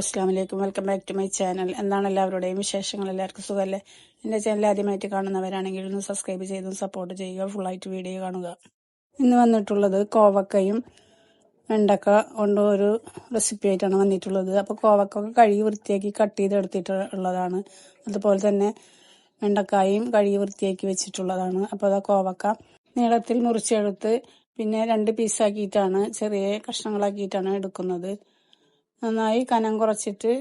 അസ്സാം വലൈക്കും. Welcome back to my channel. എന്താണ് എല്ലാവരുടെയും വിശേഷങ്ങൾ? എല്ലാവർക്കും സുഖമല്ലേ? എൻ്റെ ചാനൽ ആദ്യമായിട്ട് കാണുന്നവരാണെങ്കിൽ ഒന്ന് സബ്സ്ക്രൈബ് ചെയ്തും സപ്പോർട്ട് ചെയ്യുക. ഫുള്ളായിട്ട് വീഡിയോ കാണുക. ഇന്ന് വന്നിട്ടുള്ളത് കോവക്കയും വെണ്ടക്ക കൊണ്ട് ഒരു റെസിപ്പി ആയിട്ടാണ് വന്നിട്ടുള്ളത്. അപ്പോൾ കോവക്ക കഴുകി വൃത്തിയാക്കി കട്ട് ചെയ്തെടുത്തിട്ടുള്ളതാണ്. അതുപോലെ തന്നെ വെണ്ടക്കായും കഴുകി വൃത്തിയാക്കി വെച്ചിട്ടുള്ളതാണ്. അപ്പോൾ അതാ കോവക്ക നീളത്തിൽ മുറിച്ചെടുത്ത് പിന്നെ 2 പീസാക്കിയിട്ടാണ്, ചെറിയ കഷ്ണങ്ങളാക്കിയിട്ടാണ് എടുക്കുന്നത്. നന്നായി കനം കുറച്ചിട്ട്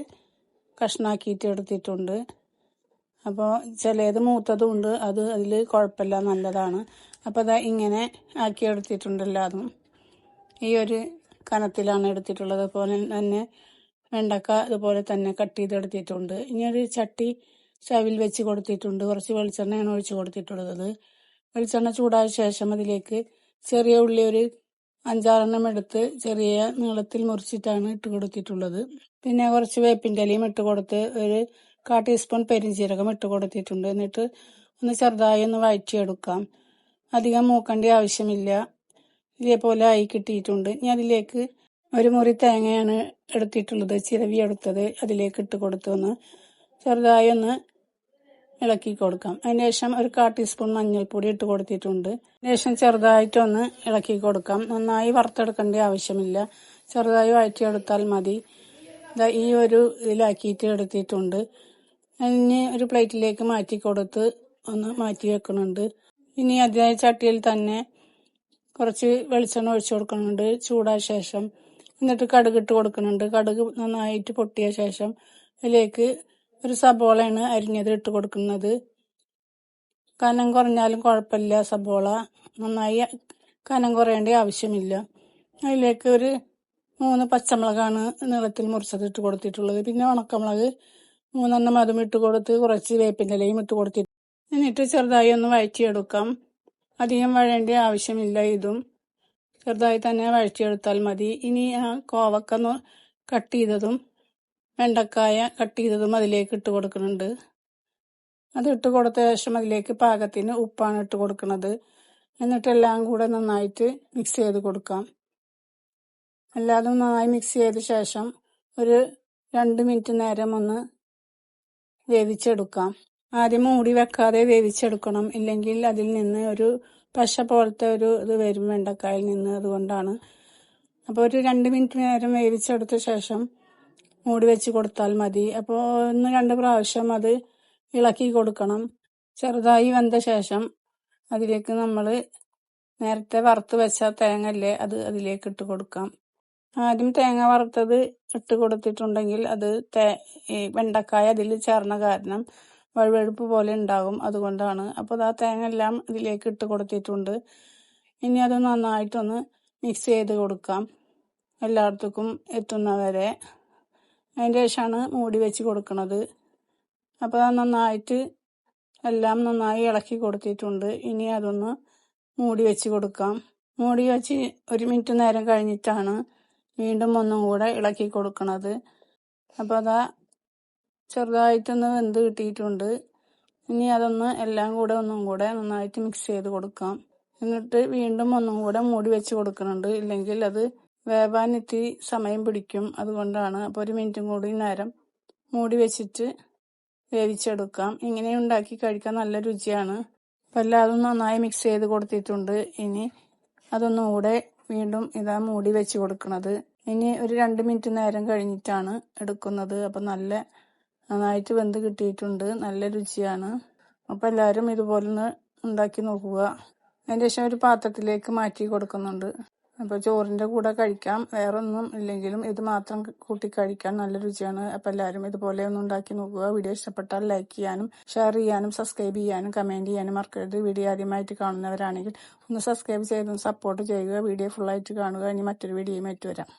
കഷ്ണാക്കിയിട്ട് എടുത്തിട്ടുണ്ട്. അപ്പോൾ ചിലത് മൂത്തതുണ്ട്, അതിൽ കുഴപ്പമില്ല, നല്ലതാണ്. അപ്പോൾ അതാ ഇങ്ങനെ ആക്കി എടുത്തിട്ടുണ്ട്. എല്ലാതും ഈ ഒരു കനത്തിലാണ് എടുത്തിട്ടുള്ളത്. അതുപോലെ തന്നെ വെണ്ടക്ക അതുപോലെ തന്നെ കട്ട് ചെയ്തെടുത്തിട്ടുണ്ട്. ഇനി ഒരു ചട്ടി സ്റ്റവിൽ വെച്ച് കൊടുത്തിട്ടുണ്ട്. കുറച്ച് വെളിച്ചെണ്ണയാണ് ഒഴിച്ച് കൊടുത്തിട്ടുള്ളത്. വെളിച്ചെണ്ണ ചൂടായ ശേഷം അതിലേക്ക് ചെറിയ ഉള്ളി ഒരു 5-6 എടുത്ത് ചെറിയ നീളത്തിൽ മുറിച്ചിട്ടാണ് ഇട്ട് കൊടുത്തിട്ടുള്ളത്. പിന്നെ കുറച്ച് വേപ്പിൻ്റെ ഇലയും ഇട്ട് കൊടുത്ത് ഒരു 1/4 ടീസ്പൂൺ പെരിഞ്ജീരകം ഇട്ട് കൊടുത്തിട്ടുണ്ട്. എന്നിട്ട് ഒന്ന് ചെറുതായി ഒന്ന് വഴറ്റിയെടുക്കാം. അധികം മൂക്കേണ്ട ആവശ്യമില്ല. ഇതേപോലെ ആയി കിട്ടിയിട്ടുണ്ട്. ഇനി അതിലേക്ക് ഒരു മുറി തേങ്ങയാണ് എടുത്തിട്ടുള്ളത്, ചിരവിയെടുത്തത്. അതിലേക്ക് ഇട്ട് കൊടുത്ത് ഒന്ന് ചെറുതായി ഒന്ന് ഇളക്കി കൊടുക്കാം. അതിന് ശേഷം ഒരു 1/4 ടീസ്പൂൺ മഞ്ഞൾപ്പൊടി ഇട്ട് കൊടുത്തിട്ടുണ്ട്. ശേഷം ചെറുതായിട്ടൊന്ന് ഇളക്കി കൊടുക്കാം. നന്നായി വറുത്തെടുക്കേണ്ട ആവശ്യമില്ല, ചെറുതായി വഴറ്റിയെടുത്താൽ മതി. ഈ ഒരു ഇതിലാക്കിയിട്ട് എടുത്തിട്ടുണ്ട്. ഇനി ഒരു പ്ലേറ്റിലേക്ക് മാറ്റി കൊടുത്ത് ഒന്ന് മാറ്റി വെക്കുന്നുണ്ട്. ഇനി അതേ ചട്ടിയിൽ തന്നെ കുറച്ച് വെളിച്ചെണ്ണ ഒഴിച്ചു കൊടുക്കുന്നുണ്ട് ചൂടായ ശേഷം. എന്നിട്ട് കടുക് ഇട്ട് കൊടുക്കുന്നുണ്ട്. കടുക് നന്നായിട്ട് പൊട്ടിയ ശേഷം അതിലേക്ക് ഒരു സബോളയാണ് അരിഞ്ഞത് ഇട്ട് കൊടുക്കുന്നത്. കനം കുറഞ്ഞാലും കുഴപ്പമില്ല, സബോള നന്നായി കനം കുറയേണ്ട ആവശ്യമില്ല. അതിലേക്ക് ഒരു 3 പച്ചമുളകാണ് നീളത്തിൽ മുറിച്ചത് ഇട്ട് കൊടുത്തിട്ടുള്ളത്. പിന്നെ ഉണക്കമുളക് 3 അതും ഇട്ട് കൊടുത്ത് കുറച്ച് വേപ്പിൻ്റെ ഇലയും ഇട്ട് കൊടുത്തിട്ട് എന്നിട്ട് ചെറുതായി ഒന്ന് വഴറ്റിയെടുക്കാം. അധികം വഴേണ്ട ആവശ്യമില്ല, ഇതും ചെറുതായി തന്നെ വഴറ്റിയെടുത്താൽ മതി. ഇനി ആ കോവക്ക കട്ട് ചെയ്തതും വെണ്ടക്കായ കട്ട് ചെയ്തതും അതിലേക്ക് ഇട്ട് കൊടുക്കുന്നുണ്ട്. അത് ഇട്ട് കൊടുത്ത ശേഷം അതിലേക്ക് പാകത്തിന് ഉപ്പാണ് ഇട്ട് കൊടുക്കുന്നത്. എന്നിട്ട് എല്ലാം കൂടെ നന്നായിട്ട് മിക്സ് ചെയ്ത് കൊടുക്കാം. എല്ലാതും നന്നായി മിക്സ് ചെയ്ത ശേഷം ഒരു 2 മിനിറ്റ് നേരം ഒന്ന് വേവിച്ചെടുക്കാം. ആദ്യം മൂടി വെക്കാതെ വേവിച്ചെടുക്കണം, ഇല്ലെങ്കിൽ അതിൽ നിന്ന് ഒരു പശ പോലത്തെ ഒരു ഇത് വരും വെണ്ടക്കായിൽ നിന്ന്. അതുകൊണ്ടാണ്. അപ്പോൾ ഒരു 2 മിനിറ്റ് നേരം വേവിച്ചെടുത്ത ശേഷം മൂടി വെച്ച് കൊടുത്താൽ മതി. അപ്പോൾ 1-2 പ്രാവശ്യം അത് ഇളക്കി കൊടുക്കണം. ചെറുതായി വെന്ത ശേഷം അതിലേക്ക് നമ്മൾ നേരത്തെ വറുത്ത് വെച്ച തേങ്ങല്ലേ, അത് അതിലേക്ക് ഇട്ട് കൊടുക്കാം. ആദ്യം തേങ്ങ വറുത്തത് ഇട്ട് കൊടുത്തിട്ടുണ്ടെങ്കിൽ അത് വെണ്ടക്കായ അതിൽ ചേർന്ന കാരണം വഴുവഴുപ്പ് പോലെ ഉണ്ടാകും. അതുകൊണ്ടാണ്. അപ്പോൾ ആ തേങ്ങ എല്ലാം ഇതിലേക്ക് ഇട്ട് കൊടുത്തിട്ടുണ്ട്. ഇനി അത് നന്നായിട്ടൊന്ന് മിക്സ് ചെയ്ത് കൊടുക്കാം, എല്ലായിടത്തേക്കും എത്തുന്നവരെ. അതിൻ്റെ ശേഷമാണ് മൂടി വെച്ച് കൊടുക്കുന്നത്. അപ്പോൾ നന്നായിട്ട് എല്ലാം നന്നായി ഇളക്കി കൊടുത്തിട്ടുണ്ട്. ഇനി അതൊന്ന് മൂടി വെച്ച് കൊടുക്കാം. മൂടി വെച്ച് 1 മിനിറ്റ് നേരം കഴിഞ്ഞിട്ടാണ് വീണ്ടും ഒന്നും കൂടെ ഇളക്കി കൊടുക്കുന്നത്. അപ്പോൾ അതാ ചെറുതായിട്ടൊന്ന് വെന്ത് കിട്ടിയിട്ടുണ്ട്. ഇനി അതൊന്ന് എല്ലാം കൂടെ ഒന്നും കൂടെ നന്നായിട്ട് മിക്സ് ചെയ്ത് കൊടുക്കാം. എന്നിട്ട് വീണ്ടും ഒന്നും കൂടെ മൂടി വെച്ച് കൊടുക്കുന്നുണ്ട്, ഇല്ലെങ്കിൽ അത് വേവാൻ ഇത്തിരി സമയം പിടിക്കും. അതുകൊണ്ടാണ്. അപ്പോൾ 1 മിനിറ്റും കൂടി നേരം മൂടി വെച്ചിട്ട് വേവിച്ചെടുക്കാം. ഇങ്ങനെ ഉണ്ടാക്കി കഴിക്കാൻ നല്ല രുചിയാണ്. അപ്പോൾ എല്ലാതും നന്നായി മിക്സ് ചെയ്ത് കൊടുത്തിട്ടുണ്ട്. ഇനി അതൊന്നും കൂടെ വീണ്ടും ഇതാ മൂടി വെച്ച് കൊടുക്കുന്നത്. ഇനി ഒരു 2 മിനിറ്റ് നേരം കഴിഞ്ഞിട്ടാണ് എടുക്കുന്നത്. അപ്പോൾ നന്നായിട്ട് വെന്ത് കിട്ടിയിട്ടുണ്ട്, നല്ല രുചിയാണ്. അപ്പോൾ എല്ലാവരും ഇതുപോലെ ഉണ്ടാക്കി നോക്കുക. അതിൻ്റെ ശേഷം ഒരു പാത്രത്തിലേക്ക് മാറ്റി കൊടുക്കുന്നുണ്ട്. അപ്പോൾ ചോറിൻ്റെ കൂടെ കഴിക്കാം, വേറെ ഒന്നും ഇല്ലെങ്കിലും ഇത് മാത്രം കൂട്ടി കഴിക്കാൻ നല്ല രുചിയാണ്. അപ്പോൾ എല്ലാവരും ഇതുപോലെ ഒന്ന് ഉണ്ടാക്കി നോക്കുക. വീഡിയോ ഇഷ്ടപ്പെട്ടാൽ ലൈക്ക് ചെയ്യാനും ഷെയർ ചെയ്യാനും സബ്സ്ക്രൈബ് ചെയ്യാനും കമൻറ്റ് ചെയ്യാനും മറക്കരുത്. വീഡിയോ ആദ്യമായിട്ട് കാണുന്നവരാണെങ്കിൽ ഒന്ന് സബ്സ്ക്രൈബ് ചെയ്തും സപ്പോർട്ട് ചെയ്യുക. വീഡിയോ ഫുള്ളായിട്ട് കാണുക. ഇനി മറ്റൊരു വീഡിയോയുമായിട്ട് വരാം.